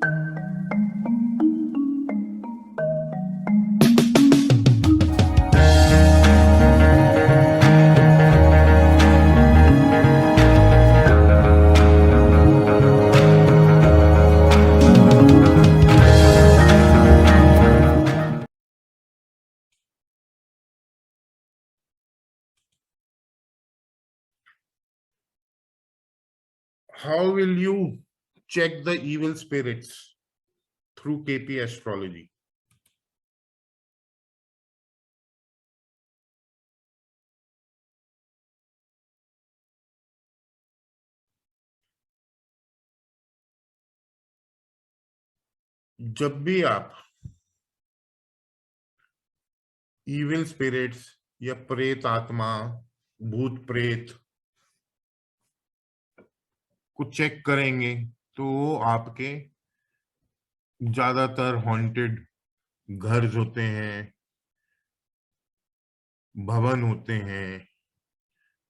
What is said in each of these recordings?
How will you check the evil spirits through KP astrology? जब भी आप evil spirits या प्रेत आत्मा, भूत प्रेत को चेक करेंगे तो वो आपके ज्यादातर हॉन्टेड घर होते हैं, भवन होते हैं.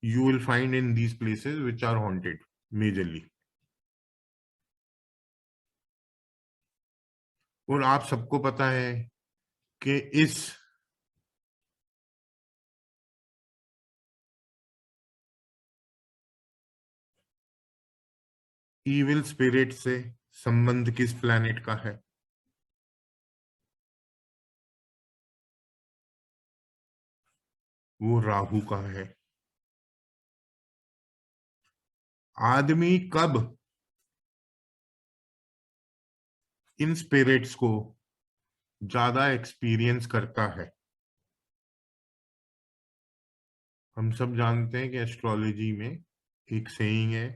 You will find in these places which are haunted majorly. और आप सबको पता है कि इस इविल स्पिरिट से संबंध किस प्लैनेट का है? वो राहु का है. आदमी कब इन स्पिरिट्स को ज्यादा एक्सपीरियंस करता है? हम सब जानते हैं कि एस्ट्रोलॉजी में एक सेइंग है,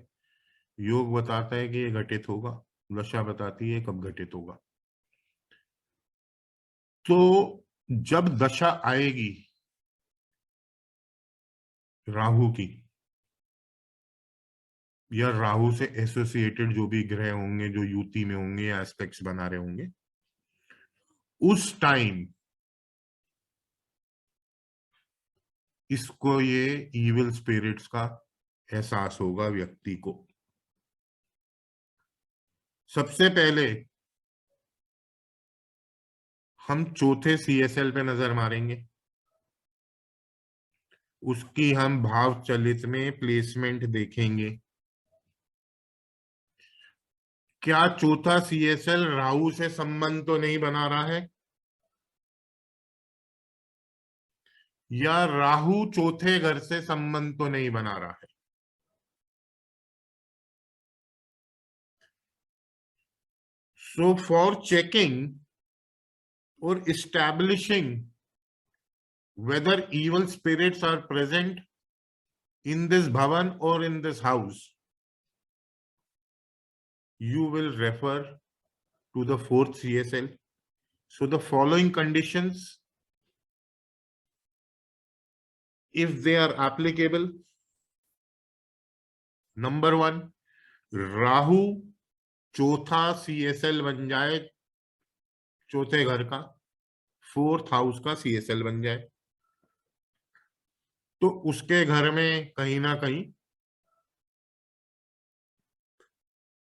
योग बताता है कि ये घटित होगा, दशा बताती है कब घटित होगा. तो जब दशा आएगी राहु की या राहु से एसोसिएटेड जो भी ग्रह होंगे जो युति में होंगे या एस्पेक्ट्स बना रहे होंगे, उस टाइम इसको ये इविल स्पिरिट्स का एहसास होगा व्यक्ति को. सबसे पहले हम चौथे सीएसएल पे नजर मारेंगे. उसकी हम भाव चलित में प्लेसमेंट देखेंगे. क्या चौथा सीएसएल राहु से संबंध तो नहीं बना रहा है, या राहु चौथे घर से संबंध तो नहीं बना रहा है? So for checking or establishing whether evil spirits are present in this bhavan or in this house, you will refer to the fourth CSL. So the following conditions, if they are applicable: number 1, Rahu चौथा CSL बन जाए, चौथे घर का, fourth house का CSL बन जाए, तो उसके घर में कहीं ना कहीं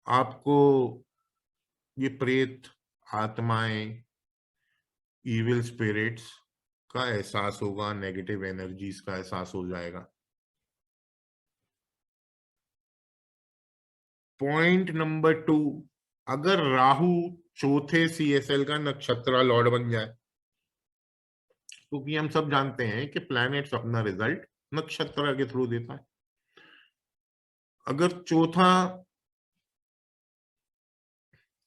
आपको ये प्रेत आत्माएं, इविल स्पिरिट्स का एहसास होगा, नेगेटिव एनर्जीज का एहसास हो जाएगा. पॉइंट नंबर 2, अगर राहु चौथे सीएसएल का नक्षत्र लॉर्ड बन जाए, क्योंकि हम सब जानते हैं कि प्लैनेट्स अपना रिजल्ट नक्षत्र के थ्रू देता है. अगर चौथा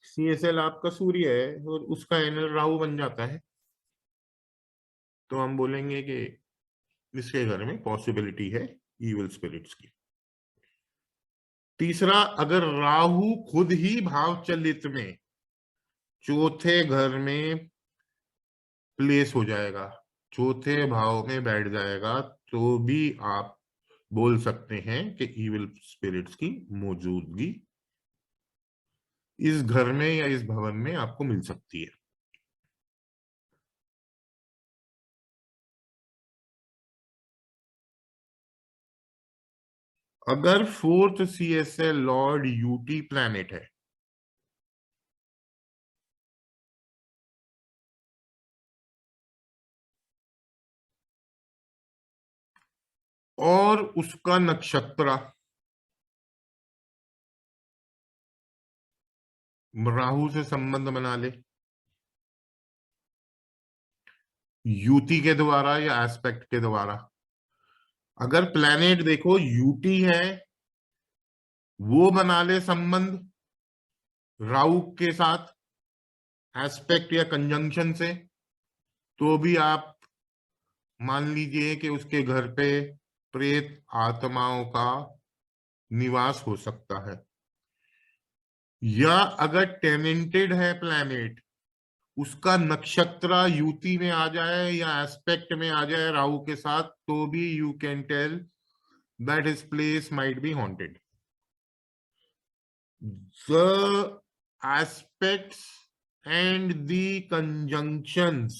सीएसएल आपका सूर्य है और उसका एनल राहु बन जाता है, तो हम बोलेंगे कि इसके घर में पॉसिबिलिटी है इविल स्पिरिट्स की. तीसरा, अगर राहु खुद ही भाव चलित में चौथे घर में प्लेस हो जाएगा, चौथे भाव में बैठ जाएगा, तो भी आप बोल सकते हैं कि इविल स्पिरिट्स की मौजूदगी इस घर में या इस भवन में आपको मिल सकती है. अगर fourth CSL Lord UT planet है और उसका नक्षत्र राहु से संबंध बना ले, युति के द्वारा या एस्पेक्ट के द्वारा। अगर प्लैनेट देखो यूटी है, वो बना ले संबंध राहु के साथ एस्पेक्ट या कंजंक्शन से, तो भी आप मान लीजिए कि उसके घर पे प्रेत आत्माओं का निवास हो सकता है। या अगर टेनेंटेड है प्लैनेट, उसका नक्षत्र युति में आ जाए या एस्पेक्ट में आ जाए राहु के साथ, तो भी you can tell that his place might be haunted. The aspects and the conjunctions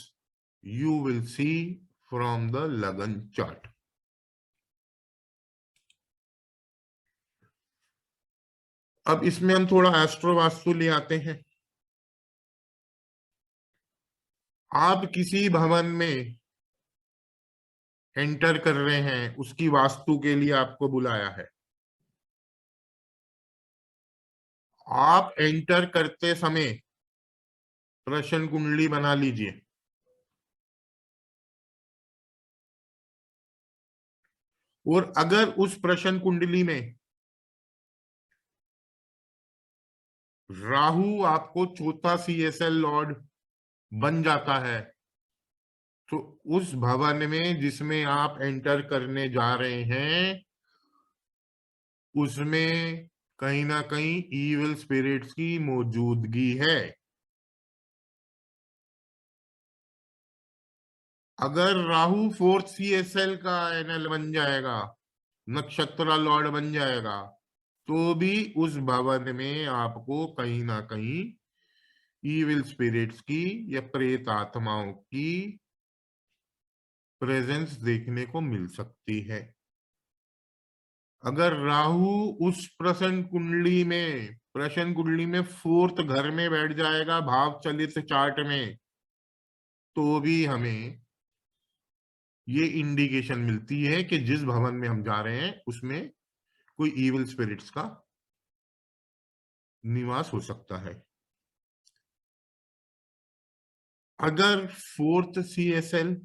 you will see from the Lagan chart. अब इसमें हम थोड़ा एस्ट्रो वास्तु ले आते हैं। आप किसी भवन में एंटर कर रहे हैं, उसकी वास्तु के लिए आपको बुलाया है। आप एंटर करते समय प्रश्न कुंडली बना लीजिए। और अगर उस प्रश्न कुंडली में राहु आपको चौथा सीएसएल लॉर्ड बन जाता है, तो उस भवन में जिसमें आप एंटर करने जा रहे हैं, उसमें कहीं ना कहीं इविल स्पिरिट्स की मौजूदगी है। अगर राहु फोर्थ सीएसएल का एनएल बन जाएगा, नक्षत्र लॉर्ड बन जाएगा, तो भी उस भवन में आपको कहीं ना कहीं इविल स्पिरिट्स की या प्रेत आत्माओं की प्रेजेंस देखने को मिल सकती है। अगर राहु उस प्रश्न कुंडली में फोर्थ घर में बैठ जाएगा भाव चलित चार्ट में, तो भी हमें ये इंडिकेशन मिलती है कि जिस भवन में हम जा रहे हैं उसमें कोई इविल स्पिरिट्स का निवास हो सकता है। अगर फोर्थ सीएसएल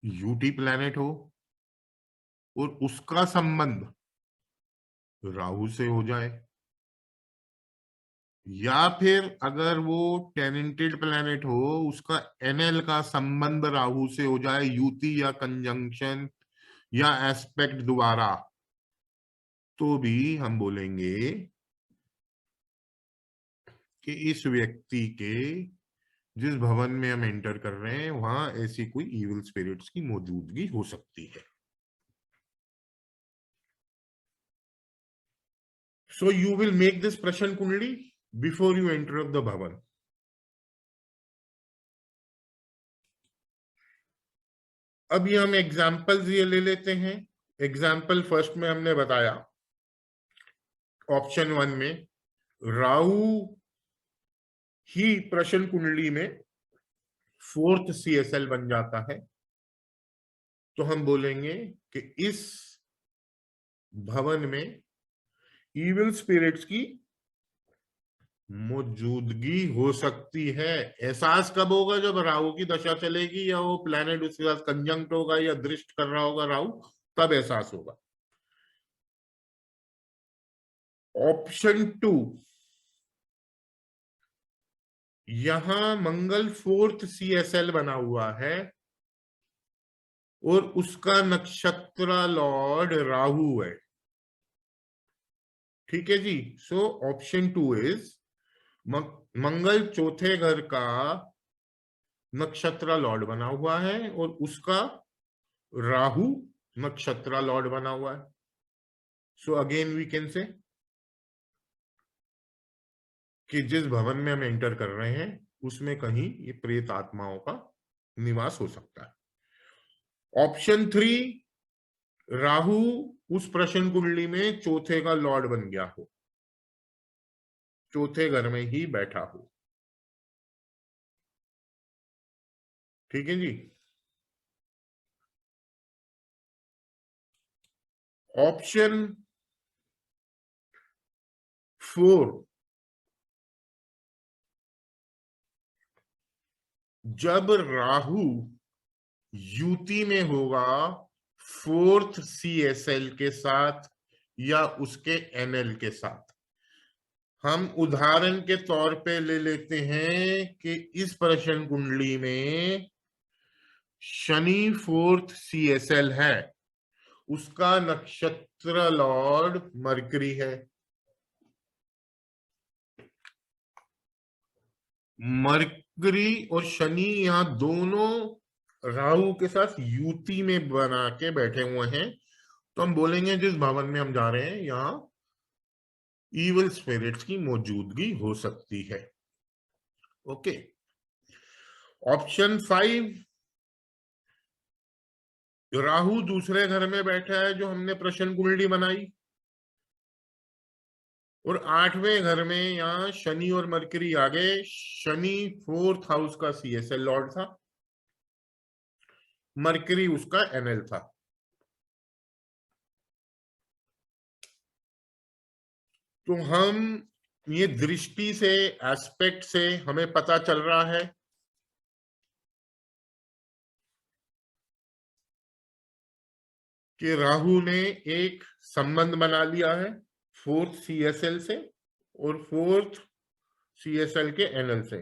यूटी प्लैनेट हो और उसका संबंध राहु से हो जाए, या फिर अगर वो टेनेंटेड प्लैनेट हो, उसका एनएल का संबंध राहु से हो जाए युति या कंजंक्शन या एस्पेक्ट द्वारा, तो भी हम बोलेंगे कि इस व्यक्ति के जिस भवन में हम एंटर कर रहे हैं वहां ऐसी कोई इविल स्पिरिट्स की मौजूदगी हो सकती है। So you will make this प्रश्न कुंडली बिफोर यू एंटर द भवन। अब ये हम एग्जाम्पल्स ये ले लेते हैं। एग्जाम्पल फर्स्ट में हमने बताया ऑप्शन 1 में राहु ही प्रश्न कुंडली में फोर्थ सीएसएल बन जाता है, तो हम बोलेंगे कि इस भवन में इविल स्पिरिट्स की मौजूदगी हो सकती है। एहसास कब होगा? जब राहु की दशा चलेगी या वो प्लैनेट उसके साथ कंजंक्ट होगा या दृष्ट कर रहा होगा राहु, तब एहसास होगा। ऑप्शन 2, यहां मंगल फोर्थ सीएसएल बना हुआ है और उसका नक्षत्र लॉर्ड राहु है। ठीक है जी। सो ऑप्शन 2 इज मंगल चौथे घर का नक्षत्र लॉर्ड बना हुआ है और उसका राहु नक्षत्र लॉर्ड बना हुआ है। So again we can say कि जिस भवन में हम एंटर कर रहे हैं उसमें कहीं ये प्रेत आत्माओं का निवास हो सकता है। ऑप्शन 3, राहु उस प्रश्न कुंडली में चौथे का लॉर्ड बन गया हो, चौथे घर में ही बैठा हो। ठीक है जी। ऑप्शन 4, जब राहु युति में होगा फोर्थ CSL के साथ या उसके NL के साथ। हम उदाहरण के तौर पे ले लेते हैं कि इस प्रश्न कुंडली में शनि फोर्थ CSL है, उसका नक्षत्र लॉर्ड मरकरी है। मरकरी और शनि यहां दोनों राहु के साथ युति में बना के बैठे हुए हैं, तो हम बोलेंगे जिस भवन में हम जा रहे हैं यहां इविल स्पिरिट्स की मौजूदगी हो सकती है। ओके। ऑप्शन 5, राहु दूसरे घर में बैठा है जो हमने प्रश्न कुंडली बनाई, और 8वें घर में यहां शनि और मरकरी आ गए। शनि फोर्थ हाउस का CSL लॉर्ड था, मरकरी उसका NL था। तो हम ये दृष्टि से, एस्पेक्ट से हमें पता चल रहा है कि राहु ने एक संबंध बना लिया है फोर्थ CSL से और फोर्थ CSL के NL से।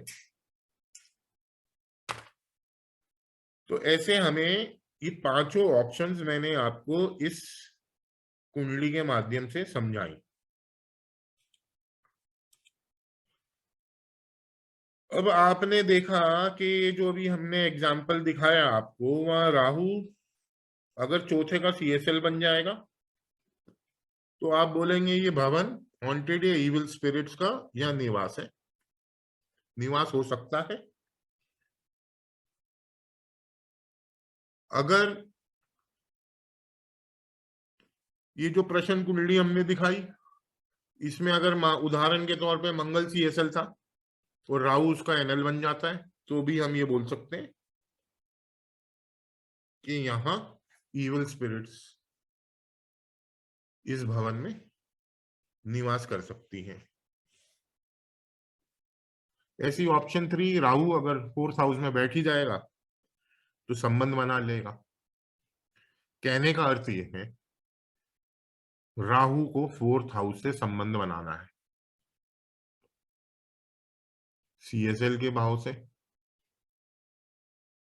तो ऐसे हमें ये पांचों ऑप्शंस मैंने आपको इस कुंडली के माध्यम से समझाई। अब आपने देखा कि जो भी हमने एग्जाम्पल दिखाया आपको, वहां राहु अगर चौथे का CSL बन जाएगा तो आप बोलेंगे ये भवन हॉन्टेड या इविल स्पिरिट्स का यह निवास है, निवास हो सकता है। अगर ये जो प्रश्न कुंडली हमने दिखाई, इसमें अगर उदाहरण के तौर पे मंगल CSL था और राहु उसका NL बन जाता है, तो भी हम ये बोल सकते हैं कि यहां इविल स्पिरिट्स इस भवन में निवास कर सकती हैं। ऐसी ऑप्शन 3, राहु अगर फोर्थ हाउस में बैठ ही जाएगा तो संबंध बना लेगा। कहने का अर्थ यह है राहु को फोर्थ हाउस से संबंध बनाना है, CSL के भाव से,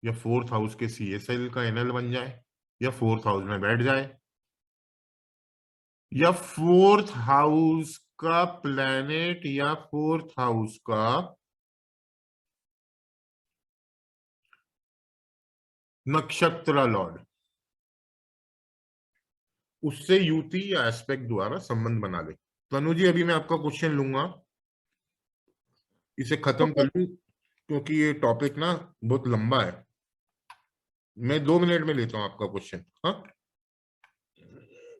या फोर्थ हाउस के CSL का NL बन जाए, या फोर्थ हाउस में बैठ जाए, या फोर्थ हाउस का प्लैनेट या फोर्थ हाउस का नक्षत्र लॉर्ड उससे युति या एस्पेक्ट द्वारा संबंध बना ले। तनु जी, अभी मैं आपका क्वेश्चन लूंगा, इसे खत्म कर ओके। लूं क्योंकि ये टॉपिक ना बहुत लंबा है। मैं 2 मिनट में लेता हूं आपका क्वेश्चन। हाँ,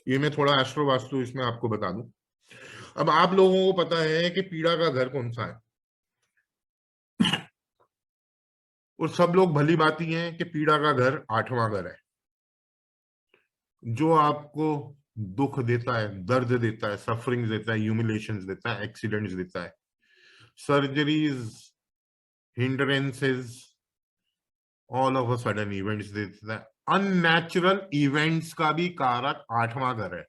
ये मैं थोड़ा एस्ट्रो वास्तु इसमें आपको बता दूं। अब आप लोगों को पता है कि पीड़ा का घर कौन सा है, और सब लोग भली बात ही है कि पीड़ा का घर 8वां घर है, जो आपको दुख देता है, दर्द देता है, सफरिंग देता है, ह्यूमिलेशंस देता है, एक्सीडेंट्स देता है, surgeries, hindrances, all of a sudden events देता है। अननेचुरल इवेंट्स का भी कारक 8वां घर है।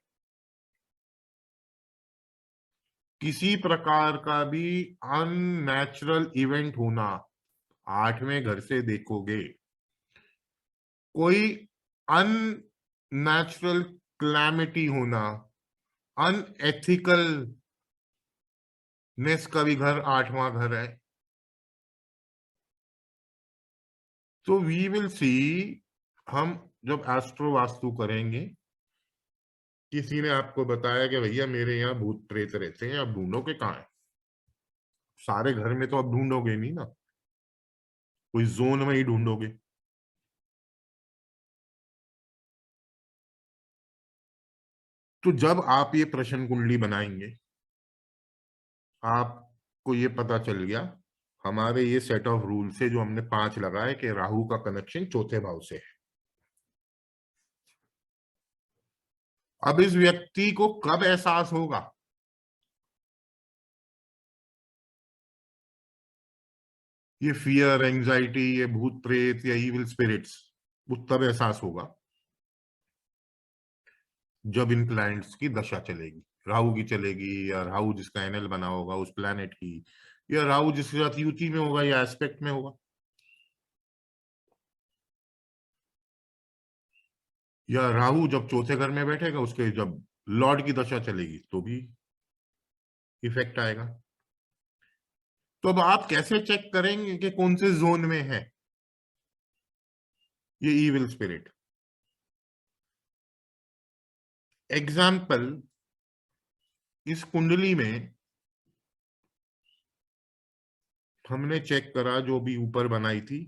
किसी प्रकार का भी अननेचुरल इवेंट होना 8वें घर से देखोगे। कोई अननेचुरल क्लैमिटी होना, अनएथिकल नेस का भी घर 8वां घर है। तो वी विल सी, हम जब एस्ट्रो वास्तु करेंगे, किसी ने आपको बताया कि भैया मेरे यहाँ भूत प्रेत रहते हैं, आप ढूंढोगे कहाँ है? सारे घर में तो आप ढूंढोगे नहीं ना, कोई जोन में ही ढूंढोगे। तो जब आप ये प्रश्न कुंडली बनाएंगे, आपको ये पता चल गया हमारे ये सेट ऑफ रूल से जो हमने 5 लगाए कि राहु का कनेक्शन चौथे भाव से है। अब इस व्यक्ति को कब एहसास होगा? ये फियर, एंजाइटी, ये भूत प्रेत या इविल स्पिरिट्स, वो तब एहसास होगा जब इन प्लैनेट्स की दशा चलेगी। राहु की चलेगी, या राहु जिसका एनएल बना होगा उस प्लैनेट की, या राहु जिसके साथ युति में होगा या एस्पेक्ट में होगा, या राहु जब चौथे घर में बैठेगा उसके जब लॉर्ड की दशा चलेगी तो भी इफेक्ट आएगा। तो अब आप कैसे चेक करेंगे कि कौन से जोन में है ये इविल स्पिरिट? एग्जाम्पल, इस कुंडली में हमने चेक करा जो भी ऊपर बनाई थी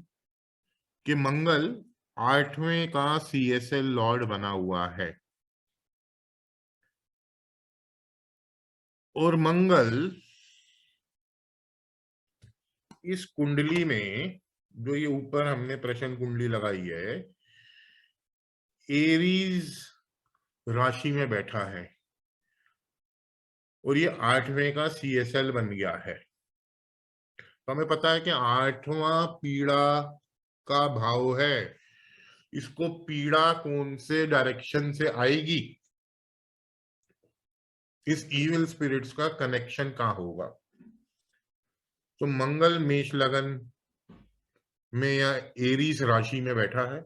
कि मंगल 8वें का सीएसएल लॉर्ड बना हुआ है, और मंगल इस कुंडली में, जो ये ऊपर हमने प्रश्न कुंडली लगाई है, एरीज राशि में बैठा है और ये 8वें का सीएसएल बन गया है। तो हमें पता है कि 8वां पीड़ा का भाव है। इसको पीड़ा कौन से डायरेक्शन से आएगी, इस इविल स्पिरिट्स का कनेक्शन कहां होगा? तो मंगल मेष लगन में या एरीज राशि में बैठा है।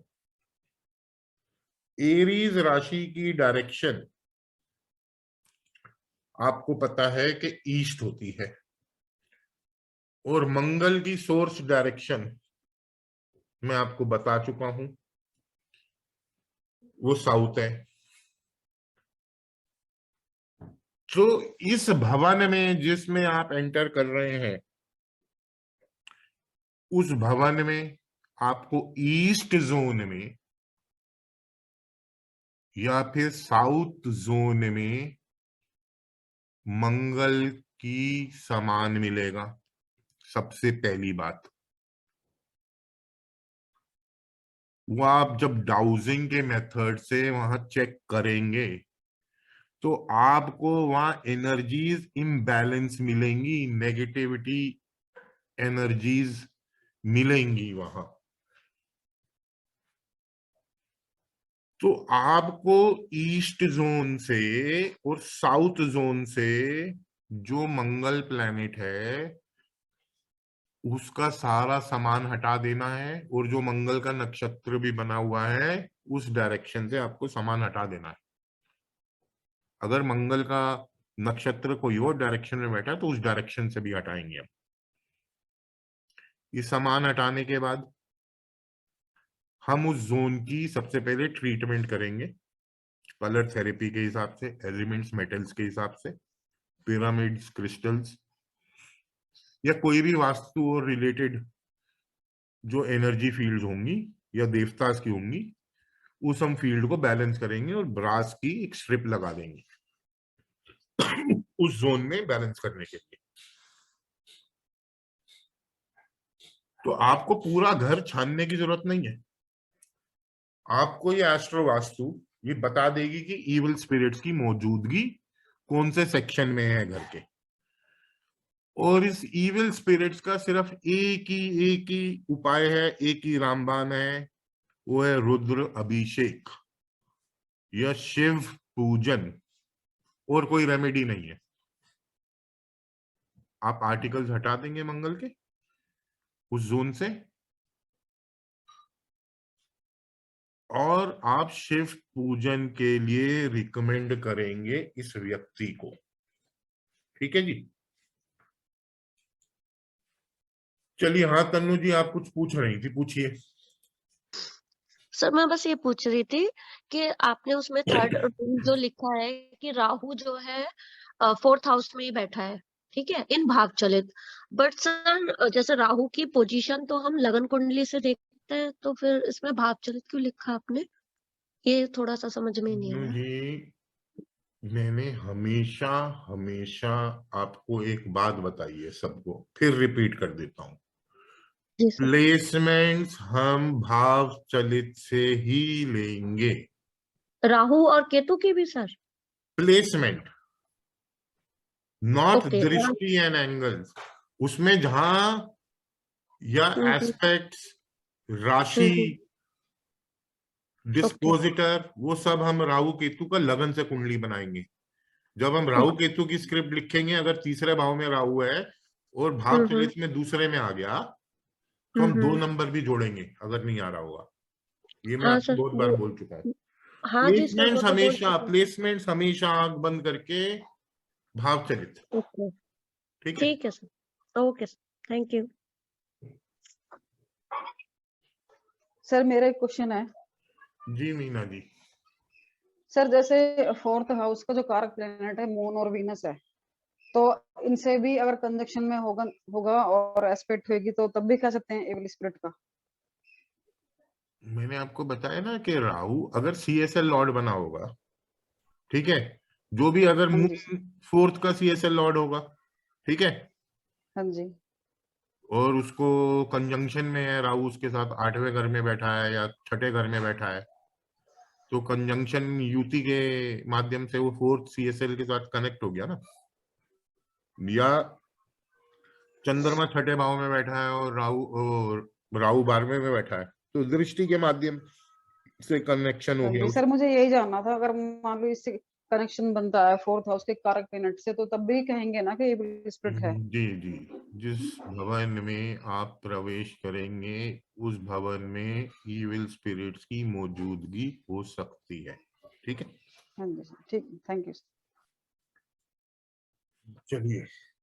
एरीज राशि की डायरेक्शन आपको पता है कि ईस्ट होती है, और मंगल की सोर्स डायरेक्शन मैं आपको बता चुका हूं, वो साउथ है। तो इस भवन में जिसमें आप एंटर कर रहे हैं, उस भवन में आपको ईस्ट जोन में या फिर साउथ जोन में मंगल की समान मिलेगा। सबसे पहली बात, वो आप जब डाउजिंग के मेथड से वहां चेक करेंगे तो आपको वहां एनर्जीज इम्बैलेंस मिलेंगी, नेगेटिविटी एनर्जीज मिलेंगी वहां। तो आपको ईस्ट जोन से और साउथ जोन से जो मंगल प्लैनेट है उसका सारा सामान हटा देना है, और जो मंगल का नक्षत्र भी बना हुआ है उस डायरेक्शन से आपको सामान हटा देना है। अगर मंगल का नक्षत्र कोई और डायरेक्शन में बैठा है तो उस डायरेक्शन से भी हटाएंगे हम। ये सामान हटाने के बाद हम उस जोन की सबसे पहले ट्रीटमेंट करेंगे, कलर थेरेपी के हिसाब से, एलिमेंट्स मेटल्स के हिसाब से, पिरामिड्स, क्रिस्टल्स, या कोई भी वास्तु और रिलेटेड जो एनर्जी फील्ड होंगी या देवतास की होंगी, उस हम फील्ड को बैलेंस करेंगे और ब्रास की एक स्ट्रिप लगा देंगे उस जोन में बैलेंस करने के लिए। तो आपको पूरा घर छानने की जरूरत नहीं है। आपको ये एस्ट्रो वास्तु ये बता देगी कि इविल स्पिरिट्स की मौजूदगी कौन से सेक्शन में है घर के, और इस इविल स्पिरिट्स का सिर्फ एक ही उपाय है, एक ही रामबाण है, वो है रुद्र अभिषेक या शिव पूजन, और कोई रेमेडी नहीं है। आप आर्टिकल्स हटा देंगे मंगल के उस जोन से, और आप शिव पूजन के लिए रिकमेंड करेंगे इस व्यक्ति को। ठीक है जी। चलिए, हाँ तन्नू जी, आप कुछ पूछ रही थी, पूछिए। सर मैं बस ये पूछ रही थी कि आपने उसमें थर्ड रूल जो लिखा है कि राहु जो है फोर्थ हाउस में ही बैठा है, ठीक है, इन भाग चलित। बट सर जैसे राहु की पोजीशन तो हम लगन कुंडली से देखते हैं, तो फिर इसमें भाग चलित क्यों लिखा आपने? ये थोड़ा सा समझ में नहीं तन्नू आया। जी, मैंने हमेशा हमेशा आपको एक बात बताई है, सबको फिर रिपीट कर देता हूं। जी सर। प्लेसमेंट्स हम भाव चलित से ही लेंगे। राहु और केतु की भी सर? Placement, not okay. और दृष्टि एंड एंगल्स। उसमें जहां या हम्म एस्पेक्ट्स, राशि, हम्म ओके डिस्पोजिटर, वो सब हम राहु केतु का लगन से कुंडली बनाएंगे। जब हम राहु ओके। केतु की स्क्रिप्ट लिखेंगे, अगर तीसरे भाव में राहु है और भाव हम्म चलित में दूसरे में आ गया, तो हम 2 हम्म। नंबर भी जोड़ेंगे अगर नहीं आ रहा होगा। ये मैं हाँ आपको सर बहुत बार वो, बोल चुका हूँ। हाँ जी सर वो तो बोल चुके हैं। प्लेसमेंट्स हमेशा आंख बंद करके भाव चलित। ओके। ठीक है। ठीक है sir. Okay sir, thank you. Sir मेरा एक क्वेश्चन है जी मीना जी। सर, जैसे फोर्थ हाउस का जो कारक प्लेनेट है मून और वीनस है, तो इनसे भी अगर कंजक्शन में होगा होगा और एस्पेक्ट होगी तो तब भी कह सकते हैं एविल स्पिरिट का? मैंने आपको बताया ना कि राहु अगर सीएसएल लॉर्ड बना होगा, ठीक है, जो भी अगर हाँ जी सर। मून फोर्थ का सीएसएल लॉर्ड होगा, ठीक है, हाँ जी। और उसको कंजंक्शन में है, राहु उसके साथ 8वें घर में बैठा है या 6ठे घर में बैठा है, तो कंजंक्शन युति के माध्यम से वो फोर्थ सीएसएल के साथ कनेक्ट हो गया ना। या चंद्रमा 6ठे भाव में बैठा है और राहु 12वें में बैठा है, तो दृष्टि के माध्यम से कनेक्शन हो हाँ गया जी उस। सर, मुझे यही जानना था, अगर मान लो इससे कनेक्शन बनता है फोर्थ हाउस के कारक प्लेनेट से, तो तब भी कहेंगे ना कि एविल स्पिरिट है? जी जी। जिस भवन में आप प्रवेश करेंगे, उस भवन में इविल स्पिरिट्स की मौजूदगी हो सकती है। ठीक है, हाँ जी सर, ठीक है, थैंक यू। चलिए।